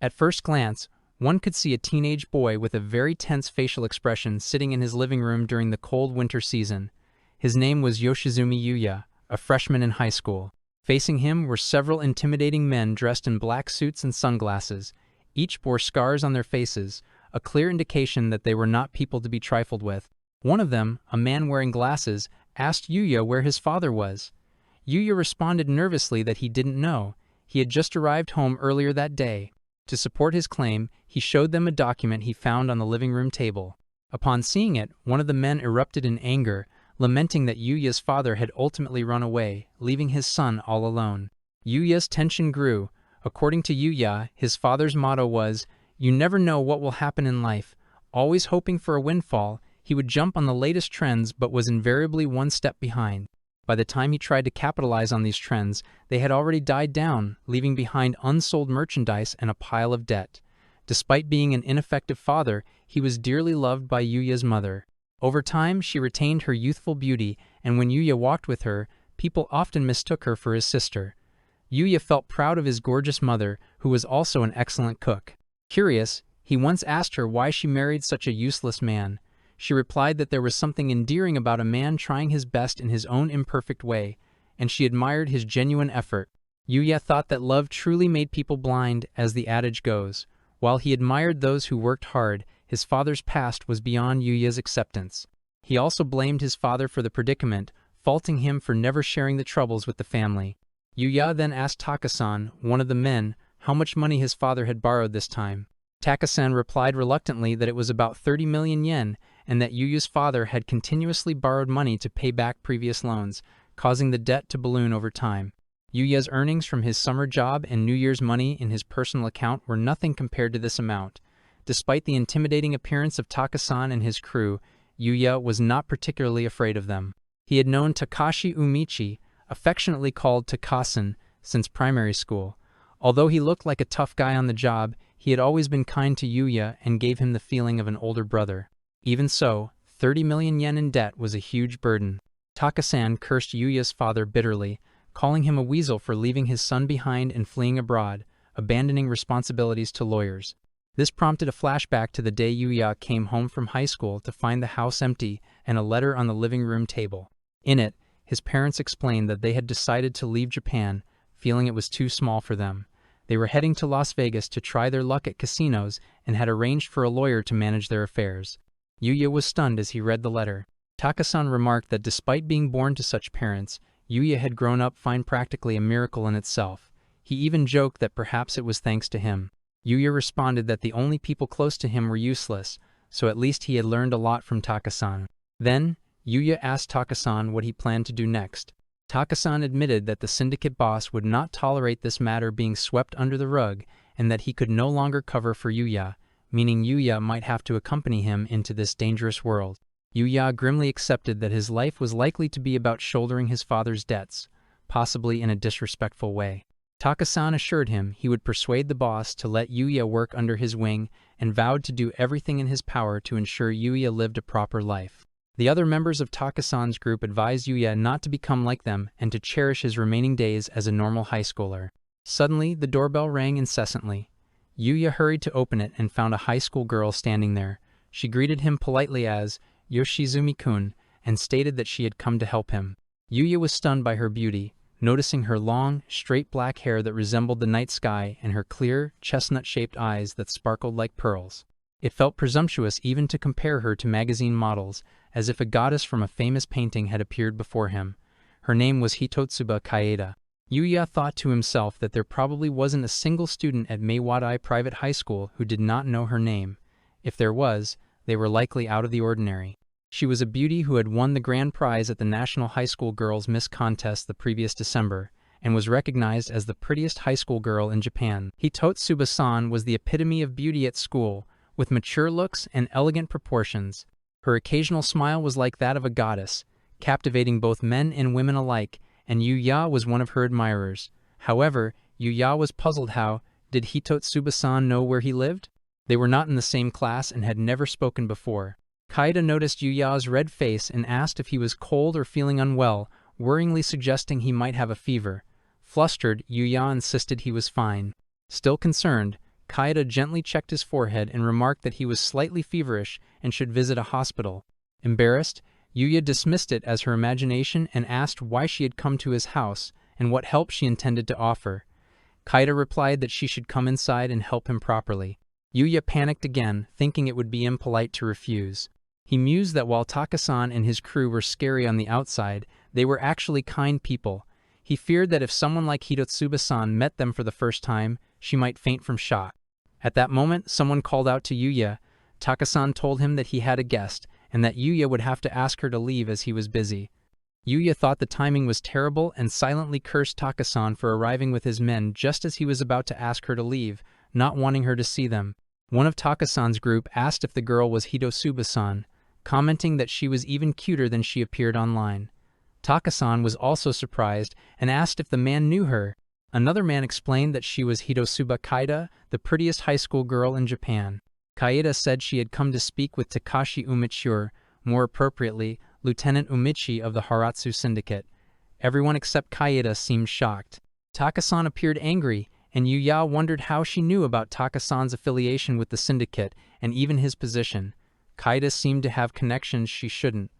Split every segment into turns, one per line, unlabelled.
At first glance, one could see a teenage boy with a very tense facial expression sitting in his living room during the cold winter season. His name was Yoshizumi Yuya, a freshman in high school. Facing him were several intimidating men dressed in black suits and sunglasses. Each bore scars on their faces, a clear indication that they were not people to be trifled with. One of them, a man wearing glasses, asked Yuya where his father was. Yuya responded nervously that he didn't know. He had just arrived home earlier that day. To support his claim, he showed them a document he found on the living room table. Upon seeing it, one of the men erupted in anger, lamenting that Yuya's father had ultimately run away, leaving his son all alone. Yuya's tension grew. According to Yuya, his father's motto was, "You never know what will happen in life." Always hoping for a windfall, he would jump on the latest trends but was invariably one step behind. By the time he tried to capitalize on these trends, they had already died down, leaving behind unsold merchandise and a pile of debt. Despite being an ineffective father, he was dearly loved by Yuya's mother. Over time, she retained her youthful beauty, and when Yuya walked with her, people often mistook her for his sister. Yuya felt proud of his gorgeous mother, who was also an excellent cook. Curious, he once asked her why she married such a useless man. She replied that there was something endearing about a man trying his best in his own imperfect way, and she admired his genuine effort. Yuya thought that love truly made people blind, as the adage goes. While he admired those who worked hard, his father's past was beyond Yuya's acceptance. He also blamed his father for the predicament, faulting him for never sharing the troubles with the family. Yuya then asked Taka-san, one of the men, how much money his father had borrowed this time. Taka-san replied reluctantly that it was about 30 million yen, and that Yuya's father had continuously borrowed money to pay back previous loans, causing the debt to balloon over time. Yuya's earnings from his summer job and New Year's money in his personal account were nothing compared to this amount. Despite the intimidating appearance of Taka-san and his crew, Yuya was not particularly afraid of them. He had known Takashi Umichi, affectionately called Taka-san, since primary school. Although he looked like a tough guy on the job, he had always been kind to Yuya and gave him the feeling of an older brother. Even so, 30 million yen in debt was a huge burden. Taka-san cursed Yuya's father bitterly, calling him a weasel for leaving his son behind and fleeing abroad, abandoning responsibilities to lawyers. This prompted a flashback to the day Yuya came home from high school to find the house empty and a letter on the living room table. In it, his parents explained that they had decided to leave Japan, feeling it was too small for them. They were heading to Las Vegas to try their luck at casinos and had arranged for a lawyer to manage their affairs. Yuya was stunned as he read the letter. Taka-san remarked that despite being born to such parents, Yuya had grown up find practically a miracle in itself. He even joked that perhaps it was thanks to him. Yuya responded that the only people close to him were useless, so at least he had learned a lot from Taka-san. Then, Yuya asked Taka-san what he planned to do next. Taka-san admitted that the syndicate boss would not tolerate this matter being swept under the rug and that he could no longer cover for Yuya, meaning Yuya might have to accompany him into this dangerous world. Yuya grimly accepted that his life was likely to be about shouldering his father's debts, possibly in a disrespectful way. Taka-san assured him he would persuade the boss to let Yuya work under his wing and vowed to do everything in his power to ensure Yuya lived a proper life. The other members of Taka-san's group advised Yuya not to become like them and to cherish his remaining days as a normal high schooler. Suddenly, the doorbell rang incessantly. Yuya hurried to open it and found a high school girl standing there. She greeted him politely as Yoshizumi-kun and stated that she had come to help him. Yuya was stunned by her beauty, noticing her long, straight black hair that resembled the night sky and her clear, chestnut-shaped eyes that sparkled like pearls. It felt presumptuous even to compare her to magazine models, as if a goddess from a famous painting had appeared before him. Her name was Hitotsuba Kaeda. Yuya thought to himself that there probably wasn't a single student at Meiwadai Private High School who did not know her name. If there was, they were likely out of the ordinary. She was a beauty who had won the grand prize at the National High School Girls Miss Contest the previous December, and was recognized as the prettiest high school girl in Japan. Hitotsuba-san was the epitome of beauty at school, with mature looks and elegant proportions. Her occasional smile was like that of a goddess, captivating both men and women alike, and Yuya was one of her admirers. However, Yuya was puzzled how, did Hitotsuba-san know where he lived? They were not in the same class and had never spoken before. Kaeda noticed Yuya's red face and asked if he was cold or feeling unwell, worryingly suggesting he might have a fever. Flustered, Yuya insisted he was fine. Still concerned, Kaeda gently checked his forehead and remarked that he was slightly feverish and should visit a hospital. Embarrassed, Yuya dismissed it as her imagination and asked why she had come to his house and what help she intended to offer. Kaeda replied that she should come inside and help him properly. Yuya panicked again, thinking it would be impolite to refuse. He mused that while Taka-san and his crew were scary on the outside, they were actually kind people. He feared that if someone like Hitotsuba-san met them for the first time, she might faint from shock. At that moment, someone called out to Yuya. Taka-san told him that he had a guest, and that Yuya would have to ask her to leave as he was busy. Yuya thought the timing was terrible and silently cursed Taka-san for arriving with his men just as he was about to ask her to leave, not wanting her to see them. One of Taka-san's group asked if the girl was Hitotsuba-san, commenting that she was even cuter than she appeared online. Taka-san was also surprised and asked if the man knew her. Another man explained that she was Hitotsuba Kaeda, the prettiest high school girl in Japan. Kaeda said she had come to speak with Takashi Umichiro, more appropriately, Lieutenant Umichi of the Haratsu Syndicate. Everyone except Kaeda seemed shocked. Taka-san appeared angry, and Yuya wondered how she knew about Taka-san's affiliation with the syndicate and even his position. Kaeda seemed to have connections she shouldn't.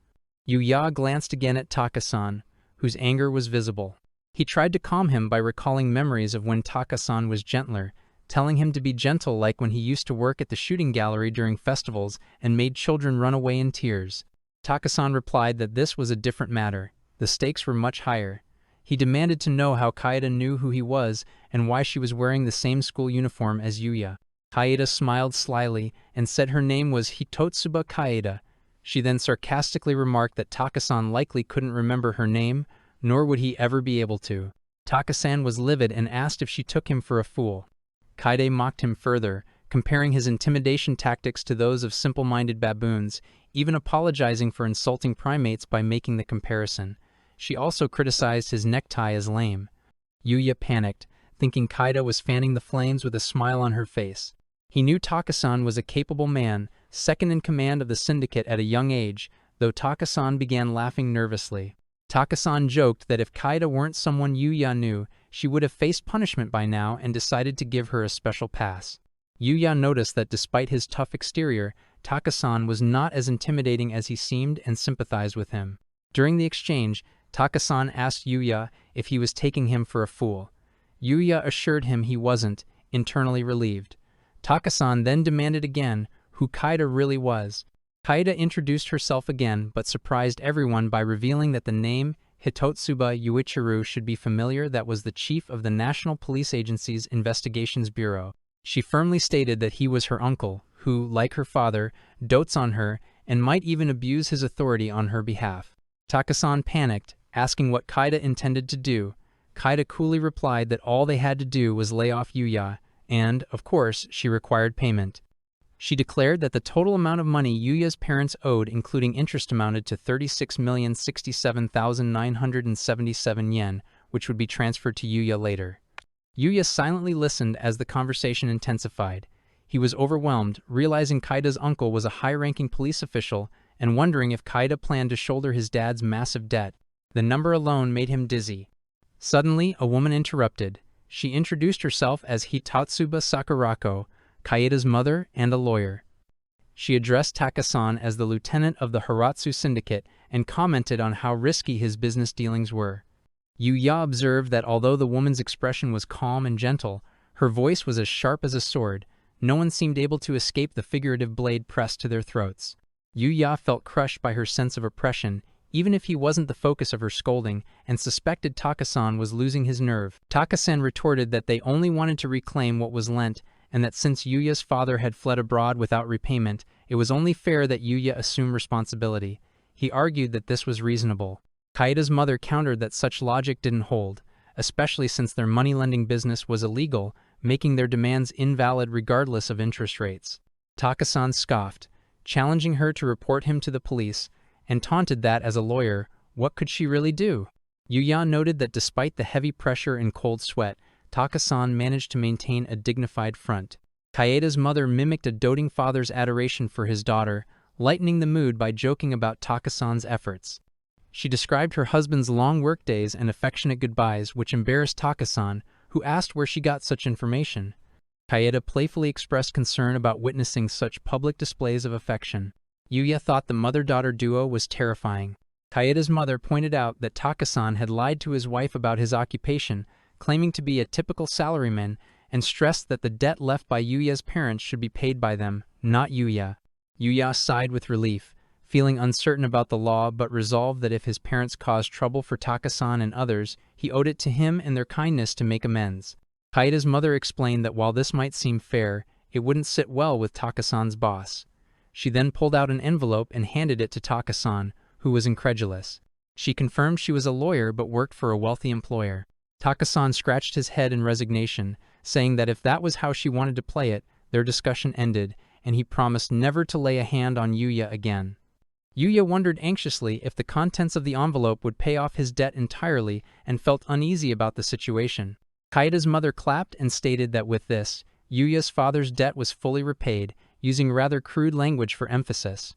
Yuya glanced again at Taka-san, whose anger was visible. He tried to calm him by recalling memories of when Taka-san was gentler, telling him to be gentle like when he used to work at the shooting gallery during festivals and made children run away in tears. Taka-san replied that this was a different matter. The stakes were much higher. He demanded to know how Kaeda knew who he was and why she was wearing the same school uniform as Yuya. Kaeda smiled slyly and said her name was Hitotsuba Kaeda. She then sarcastically remarked that Taka-san likely couldn't remember her name, nor would he ever be able to. Taka-san was livid and asked if she took him for a fool. Kaede mocked him further, comparing his intimidation tactics to those of simple-minded baboons, even apologizing for insulting primates by making the comparison. She also criticized his necktie as lame. Yuya panicked, thinking Kaeda was fanning the flames with a smile on her face. He knew Taka-san was a capable man, second in command of the syndicate at a young age, though Taka-san began laughing nervously. Taka-san joked that if Kaeda weren't someone Yuya knew, she would have faced punishment by now and decided to give her a special pass. Yuya noticed that despite his tough exterior, Taka-san was not as intimidating as he seemed and sympathized with him. During the exchange, Taka-san asked Yuya if he was taking him for a fool. Yuya assured him he wasn't, internally relieved. Taka-san then demanded again who Kaeda really was. Kaeda introduced herself again but surprised everyone by revealing that the name Hitotsuba Yuichiro should be familiar. That was the chief of the National Police Agency's Investigations Bureau. She firmly stated that he was her uncle, who, like her father, dotes on her and might even abuse his authority on her behalf. Taka-san panicked, asking what Kaeda intended to do. Kaeda coolly replied that all they had to do was lay off Yuya, and, of course, she required payment. She declared that the total amount of money Yuya's parents owed, including interest, amounted to 36,067,977 yen, which would be transferred to Yuya later. Yuya silently listened as the conversation intensified. He was overwhelmed, realizing Kaeda's uncle was a high-ranking police official and wondering if Kaeda planned to shoulder his dad's massive debt. The number alone made him dizzy. Suddenly, a woman interrupted. She introduced herself as Hitotsuba Sakurako, Kaeda's mother and a lawyer. She addressed Taka-san as the lieutenant of the Haratsu Syndicate and commented on how risky his business dealings were. Yuya observed that although the woman's expression was calm and gentle, her voice was as sharp as a sword. No one seemed able to escape the figurative blade pressed to their throats. Yuya felt crushed by her sense of oppression, even if he wasn't the focus of her scolding, and suspected Taka-san was losing his nerve. Taka-san retorted that they only wanted to reclaim what was lent, and that since Yuya's father had fled abroad without repayment, it was only fair that Yuya assume responsibility. He argued that this was reasonable. Kaeda's mother countered that such logic didn't hold, especially since their money-lending business was illegal, making their demands invalid regardless of interest rates. Taka-san scoffed, challenging her to report him to the police, and taunted that as a lawyer, what could she really do? Yuya noted that despite the heavy pressure and cold sweat, Taka-san managed to maintain a dignified front. Kaeda's mother mimicked a doting father's adoration for his daughter, lightening the mood by joking about Taka-san's efforts. She described her husband's long workdays and affectionate goodbyes, which embarrassed Taka-san, who asked where she got such information. Kaede playfully expressed concern about witnessing such public displays of affection. Yuya thought the mother-daughter duo was terrifying. Kaede's mother pointed out that Taka-san had lied to his wife about his occupation, claiming to be a typical salaryman, and stressed that the debt left by Yuya's parents should be paid by them, not Yuya. Yuya sighed with relief, feeling uncertain about the law but resolved that if his parents caused trouble for Taka-san and others, he owed it to him and their kindness to make amends. Kaede's mother explained that while this might seem fair, it wouldn't sit well with Taka-san's boss. She then pulled out an envelope and handed it to Taka-san, who was incredulous. She confirmed she was a lawyer but worked for a wealthy employer. Taka-san scratched his head in resignation, saying that if that was how she wanted to play it, their discussion ended, and he promised never to lay a hand on Yuya again. Yuya wondered anxiously if the contents of the envelope would pay off his debt entirely and felt uneasy about the situation. Kaede's mother clapped and stated that with this, Yuya's father's debt was fully repaid, using rather crude language for emphasis.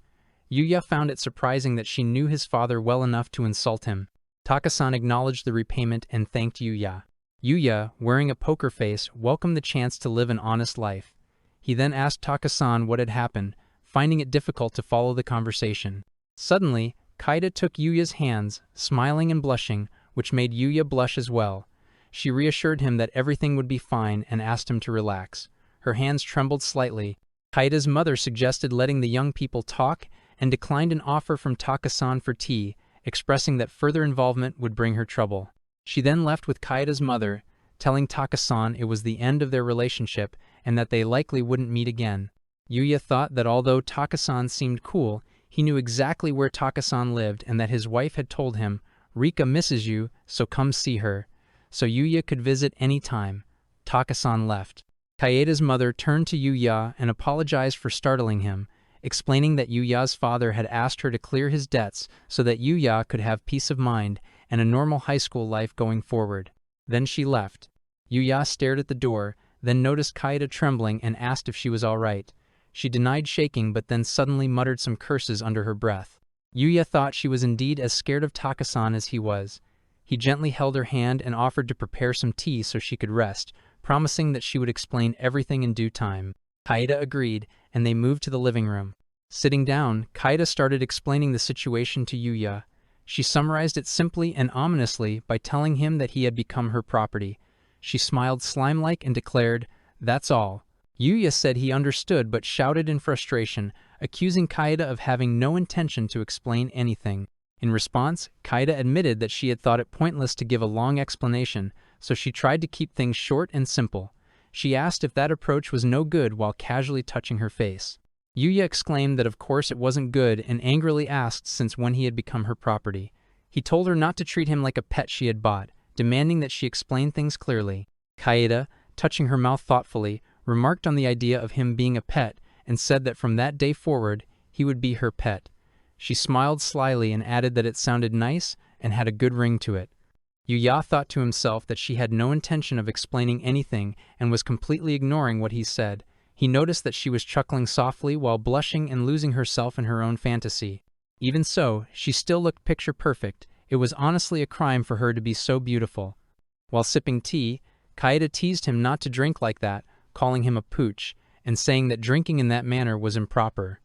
Yuya found it surprising that she knew his father well enough to insult him. Taka-san acknowledged the repayment and thanked Yuya. Yuya, wearing a poker face, welcomed the chance to live an honest life. He then asked Taka-san what had happened, finding it difficult to follow the conversation. Suddenly, Kaede took Yuya's hands, smiling and blushing, which made Yuya blush as well. She reassured him that everything would be fine and asked him to relax. Her hands trembled slightly. Kaede's mother suggested letting the young people talk and declined an offer from Taka-san for tea, expressing that further involvement would bring her trouble. She then left with Kaede's mother, telling Taka-san it was the end of their relationship and that they likely wouldn't meet again. Yuya thought that although Taka-san seemed cool, he knew exactly where Taka-san lived and that his wife had told him, "Rika misses you, so come see her," so Yuya could visit any time. Taka-san left. Kaede's mother turned to Yuya and apologized for startling him, explaining that Yuya's father had asked her to clear his debts so that Yuya could have peace of mind and a normal high school life going forward. Then she left. Yuya stared at the door, then noticed Kaede trembling and asked if she was all right. She denied shaking but then suddenly muttered some curses under her breath. Yuya thought she was indeed as scared of Taka-san as he was. He gently held her hand and offered to prepare some tea so she could rest, promising that she would explain everything in due time. Kaede agreed, and they moved to the living room. Sitting down, Kaede started explaining the situation to Yuya. She summarized it simply and ominously by telling him that he had become her property. She smiled slime-like and declared, "That's all." Yuya said he understood but shouted in frustration, accusing Kaede of having no intention to explain anything. In response, Kaede admitted that she had thought it pointless to give a long explanation, so she tried to keep things short and simple. She asked if that approach was no good while casually touching her face. Yuya exclaimed that of course it wasn't good and angrily asked since when he had become her property. He told her not to treat him like a pet she had bought, demanding that she explain things clearly. Kaede, touching her mouth thoughtfully, remarked on the idea of him being a pet and said that from that day forward, he would be her pet. She smiled slyly and added that it sounded nice and had a good ring to it. Yuya thought to himself that she had no intention of explaining anything and was completely ignoring what he said. He noticed that she was chuckling softly while blushing and losing herself in her own fantasy. Even so, she still looked picture perfect. It was honestly a crime for her to be so beautiful. While sipping tea, Kaede teased him not to drink like that, calling him a pooch, and saying that drinking in that manner was improper.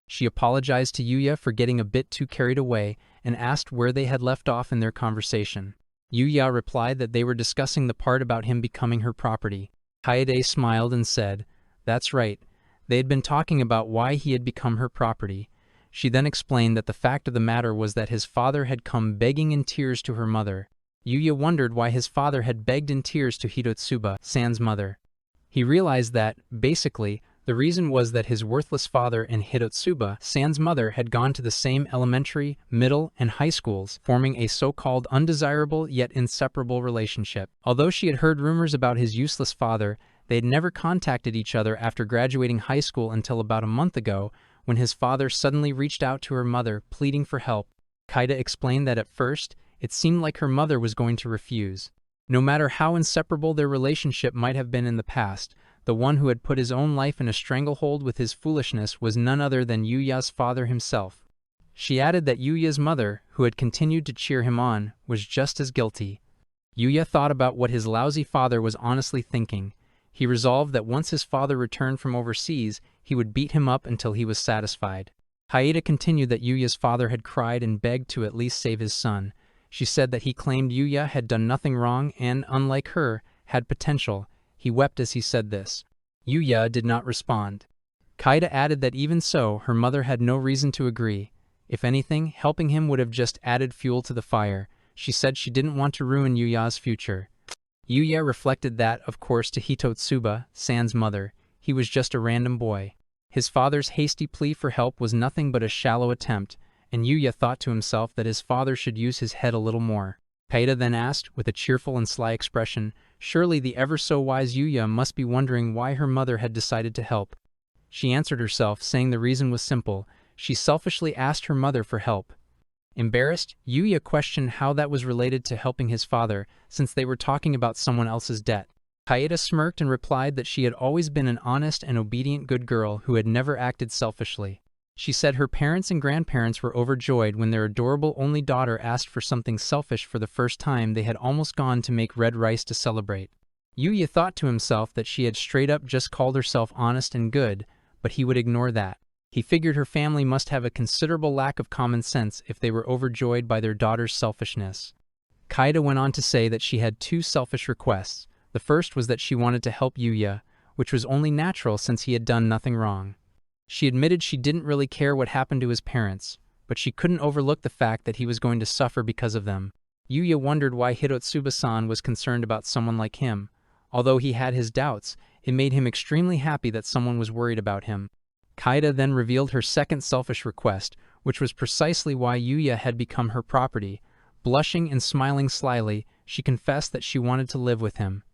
She apologized to Yuya for getting a bit too carried away and asked where they had left off in their conversation. Yuya replied that they were discussing the part about him becoming her property. Kaede smiled and said, "That's right. They had been talking about why he had become her property." She then explained that the fact of the matter was that his father had come begging in tears to her mother. Yuya wondered why his father had begged in tears to Hitotsuba, San's mother. He realized that, basically, the reason was that his worthless father and Hitotsuba, San's mother, had gone to the same elementary, middle, and high schools, forming a so-called undesirable yet inseparable relationship. Although she had heard rumors about his useless father, they had never contacted each other after graduating high school until about a month ago, when his father suddenly reached out to her mother, pleading for help. Kaede explained that at first, it seemed like her mother was going to refuse. No matter how inseparable their relationship might have been in the past, the one who had put his own life in a stranglehold with his foolishness was none other than Yuya's father himself. She added that Yuya's mother, who had continued to cheer him on, was just as guilty. Yuya thought about what his lousy father was honestly thinking. He resolved that once his father returned from overseas, he would beat him up until he was satisfied. Kaede continued that Yuya's father had cried and begged to at least save his son. She said that he claimed Yuya had done nothing wrong and, unlike her, had potential. He wept as he said this. Yuya did not respond. Kaede added that even so, her mother had no reason to agree. If anything, helping him would have just added fuel to the fire. She said she didn't want to ruin Yuya's future. Yuya reflected that, of course, to Hitotsuba, San's mother. He was just a random boy. His father's hasty plea for help was nothing but a shallow attempt, and Yuya thought to himself that his father should use his head a little more. Kaede then asked, with a cheerful and sly expression, surely the ever-so-wise Yuya must be wondering why her mother had decided to help. She answered herself, saying the reason was simple. She selfishly asked her mother for help. Embarrassed, Yuya questioned how that was related to helping his father, since they were talking about someone else's debt. Kaede smirked and replied that she had always been an honest and obedient good girl who had never acted selfishly. She said her parents and grandparents were overjoyed when their adorable only daughter asked for something selfish for the first time. They had almost gone to make red rice to celebrate. Yuya thought to himself that she had straight up just called herself honest and good, but he would ignore that. He figured her family must have a considerable lack of common sense if they were overjoyed by their daughter's selfishness. Kaede went on to say that she had two selfish requests. The first was that she wanted to help Yuya, which was only natural since he had done nothing wrong. She admitted she didn't really care what happened to his parents, but she couldn't overlook the fact that he was going to suffer because of them. Yuya wondered why Hitotsuba-san was concerned about someone like him. Although he had his doubts, it made him extremely happy that someone was worried about him. Kaede then revealed her second selfish request, which was precisely why Yuya had become her property. Blushing and smiling slyly, she confessed that she wanted to live with him.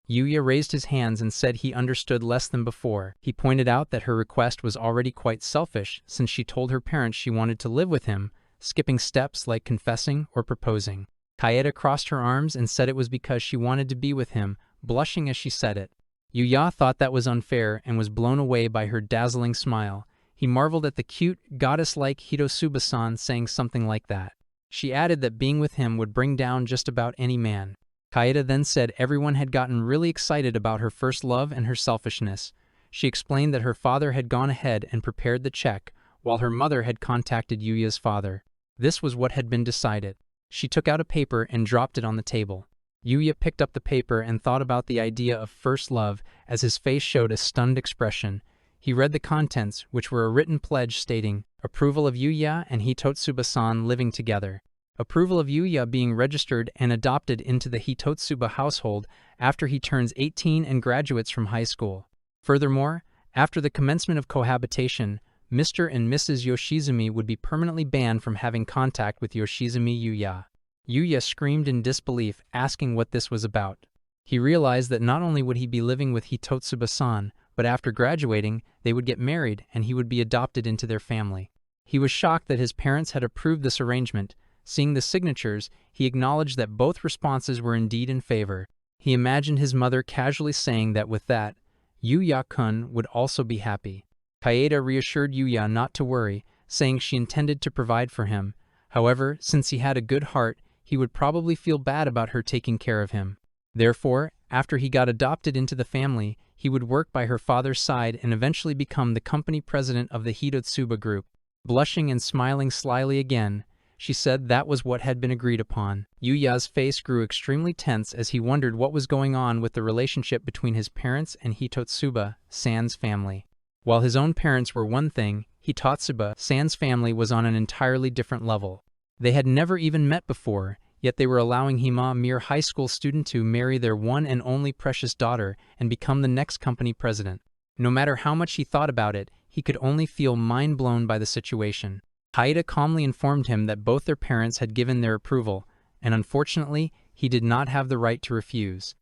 Yuya raised his hands and said he understood less than before. He pointed out that her request was already quite selfish, since she told her parents she wanted to live with him, skipping steps like confessing or proposing. Kaede crossed her arms and said it was because she wanted to be with him, blushing as she said it. Yuya thought that was unfair and was blown away by her dazzling smile. He marveled at the cute, goddess-like Hitotsuba-san saying something like that. She added that being with him would bring down just about any man. Kaede then said everyone had gotten really excited about her first love and her selfishness. She explained that her father had gone ahead and prepared the check, while her mother had contacted Yuya's father. This was what had been decided. She took out a paper and dropped it on the table. Yuya picked up the paper and thought about the idea of first love as his face showed a stunned expression. He read the contents, which were a written pledge stating, approval of Yuya and Hitotsuba-san living together. Approval of Yuya being registered and adopted into the Hitotsuba household after he turns 18 and graduates from high school. Furthermore, after the commencement of cohabitation, Mr. and Mrs. Yoshizumi would be permanently banned from having contact with Yoshizumi Yuya. Yuya screamed in disbelief, asking what this was about. He realized that not only would he be living with Hitotsuba-san, but after graduating, they would get married and he would be adopted into their family. He was shocked that his parents had approved this arrangement. Seeing the signatures, he acknowledged that both responses were indeed in favor. He imagined his mother casually saying that with that, Yuya-kun would also be happy. Kaede reassured Yuya not to worry, saying she intended to provide for him. However, since he had a good heart, he would probably feel bad about her taking care of him. Therefore, after he got adopted into the family, he would work by her father's side and eventually become the company president of the Hitotsuba group. Blushing and smiling slyly again, she said that was what had been agreed upon. Yuya's face grew extremely tense as he wondered what was going on with the relationship between his parents and Hitotsuba-san's family. While his own parents were one thing, Hitotsuba-san's family was on an entirely different level. They had never even met before, yet they were allowing him, a mere high school student, to marry their one and only precious daughter and become the next company president. No matter how much he thought about it, he could only feel mind blown by the situation. Kaede calmly informed him that both their parents had given their approval, and unfortunately, he did not have the right to refuse.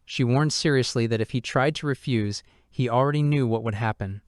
She warned seriously that if he tried to refuse, he already knew what would happen.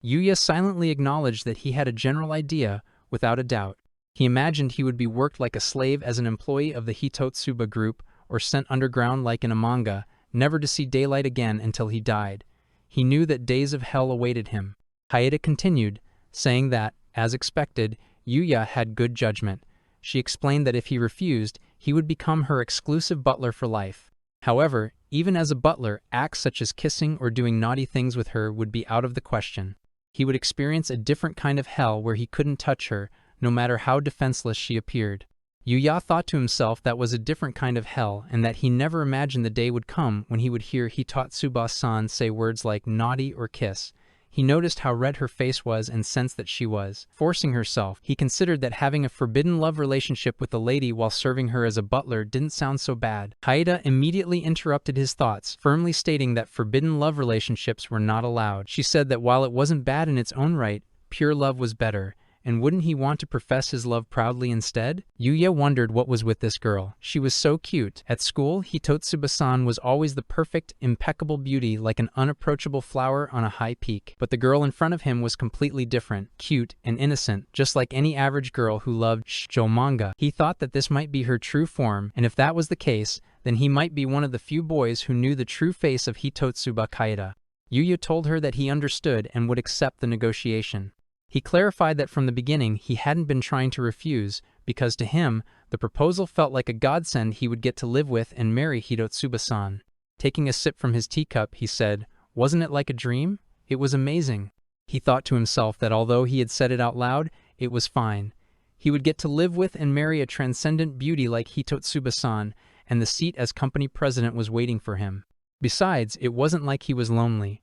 Yuya silently acknowledged that he had a general idea, without a doubt. He imagined he would be worked like a slave as an employee of the Hitotsuba group or sent underground like in a manga, never to see daylight again until he died. He knew that days of hell awaited him. Kaede continued, saying that, as expected, Yuya had good judgment. She explained that if he refused, he would become her exclusive butler for life. However, even as a butler, acts such as kissing or doing naughty things with her would be out of the question. He would experience a different kind of hell where he couldn't touch her, no matter how defenseless she appeared. Yuya thought to himself that was a different kind of hell, and that he never imagined the day would come when he would hear Hitotsuba-san say words like naughty or kiss. He noticed how red her face was and sensed that she was forcing herself. He considered that having a forbidden love relationship with a lady while serving her as a butler didn't sound so bad. Kaeda immediately interrupted his thoughts, firmly stating that forbidden love relationships were not allowed. She said that while it wasn't bad in its own right, pure love was better. And wouldn't he want to profess his love proudly instead? Yuya wondered what was with this girl. She was so cute. At school, Hitotsuba-san was always the perfect, impeccable beauty, like an unapproachable flower on a high peak. But the girl in front of him was completely different, cute, and innocent, just like any average girl who loved shoujo manga. He thought that this might be her true form, and if that was the case, then he might be one of the few boys who knew the true face of Hitotsuba Kaeda. Yuya told her that he understood and would accept the negotiation. He clarified that from the beginning he hadn't been trying to refuse, because to him, the proposal felt like a godsend he would get to live with and marry Hitotsuba-san. Taking a sip from his teacup, he said, "Wasn't it like a dream? It was amazing." He thought to himself that although he had said it out loud, it was fine. He would get to live with and marry a transcendent beauty like Hitotsuba-san, and the seat as company president was waiting for him. Besides, it wasn't like he was lonely.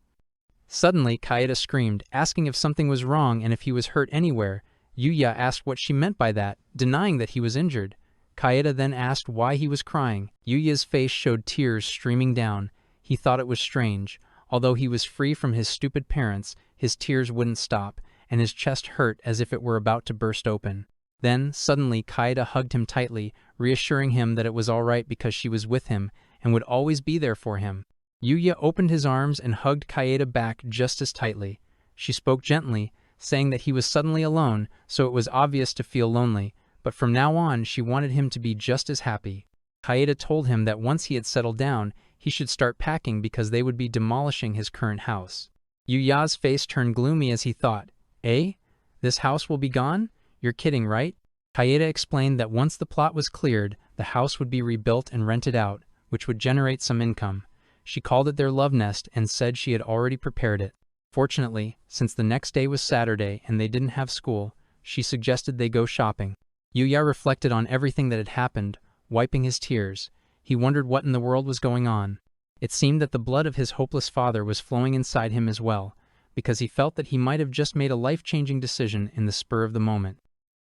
Suddenly, Kaeda screamed, asking if something was wrong and if he was hurt anywhere. Yuya asked what she meant by that, denying that he was injured. Kaeda then asked why he was crying. Yuya's face showed tears streaming down. He thought it was strange. Although he was free from his stupid parents, his tears wouldn't stop, and his chest hurt as if it were about to burst open. Then, suddenly, Kaeda hugged him tightly, reassuring him that it was all right because she was with him and would always be there for him. Yuya opened his arms and hugged Kaeda back just as tightly. She spoke gently, saying that he was suddenly alone, so it was obvious to feel lonely, but from now on she wanted him to be just as happy. Kaeda told him that once he had settled down, he should start packing because they would be demolishing his current house. Yuya's face turned gloomy as he thought, "Eh? This house will be gone? You're kidding, right?" Kaeda explained that once the plot was cleared, the house would be rebuilt and rented out, which would generate some income. She called it their love nest and said she had already prepared it. Fortunately, since the next day was Saturday and they didn't have school, she suggested they go shopping. Yuya reflected on everything that had happened, wiping his tears. He wondered what in the world was going on. It seemed that the blood of his hopeless father was flowing inside him as well, because he felt that he might have just made a life-changing decision in the spur of the moment.